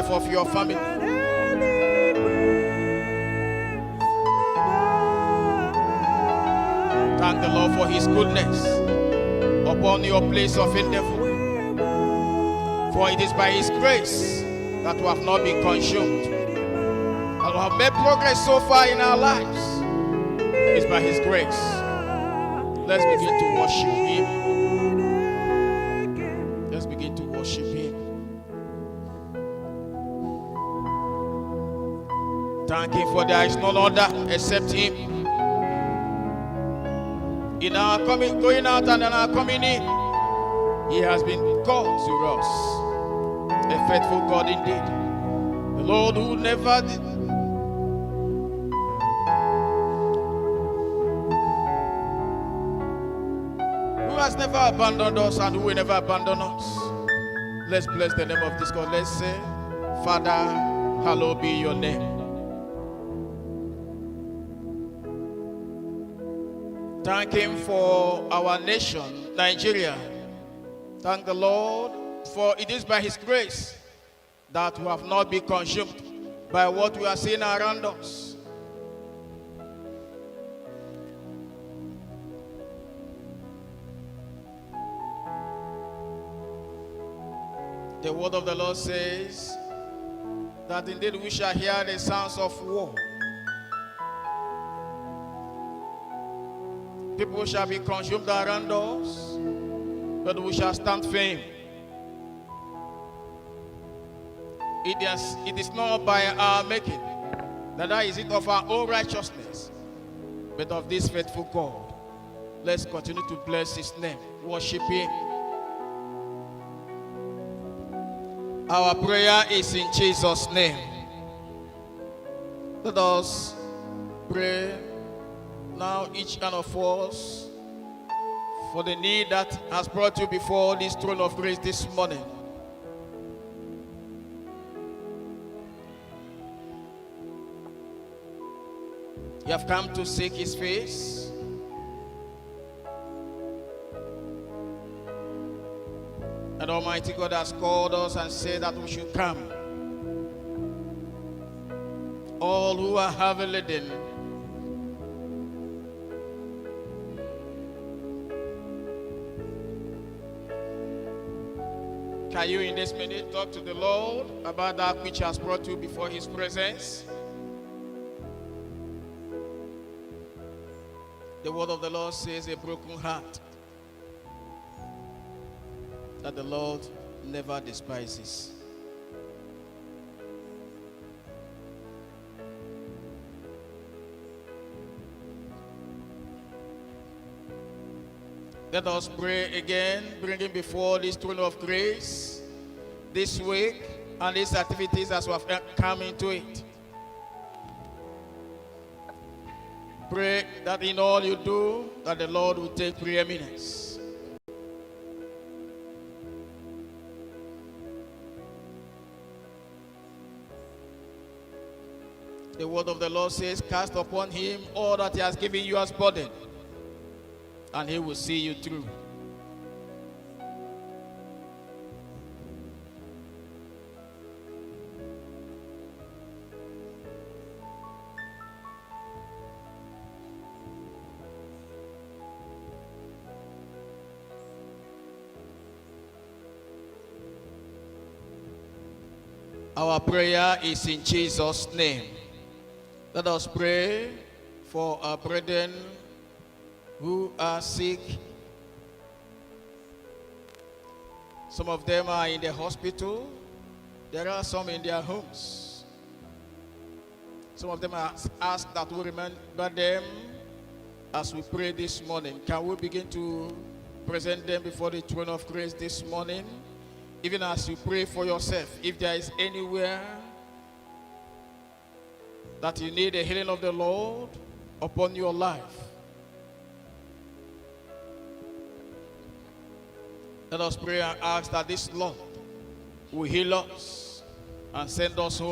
Of your family. Thank the Lord for his goodness upon your place of endeavor. For it is by his grace that we have not been consumed. And we have made progress so far in our lives. It is by his grace. Let's begin to worship him. Let's begin to worship him. Thank him for there is none other except him. In our coming, going out and in our coming in, he has been God to us. A faithful God indeed. The Lord who never did. Who has never abandoned us and who will never abandon us. Let's bless the name of this God. Let's say, Father, hallowed be your name. Thank him for our nation, Nigeria. Thank the Lord, for it is by his grace that we have not been consumed by what we are seeing around us. The word of the Lord says that indeed we shall hear the sounds of war. People shall be consumed around us, but we shall stand firm. It is not by our making, neither is it of our own righteousness, but of this faithful God. Let's continue to bless his name, worship him. Our prayer is in Jesus' name. Let us pray now, each one of us, for the need that has brought you before this throne of grace this morning. You have come to seek his face. And Almighty God has called us and said that we should come. All who are heavy laden, can you in this minute talk to the Lord about that which has brought you before his presence? The word of the Lord says a broken heart that the Lord never despises. Let us pray again, bringing before this throne of grace this week and these activities as we have come into it. Pray that in all you do, that the Lord will take preeminence. The word of the Lord says, cast upon him all that he has given you as burden, and he will see you through. Our prayer is in Jesus' name. Let us pray for our brethren who are sick. Some of them are in the hospital. There are some in their homes. Some of them are asked that we remember them as we pray this morning. Can we begin to present them before the throne of grace this morning? Even as you pray for yourself, if there is anywhere that you need a healing of the Lord upon your life, let us pray and ask that this Lord will heal us and send us home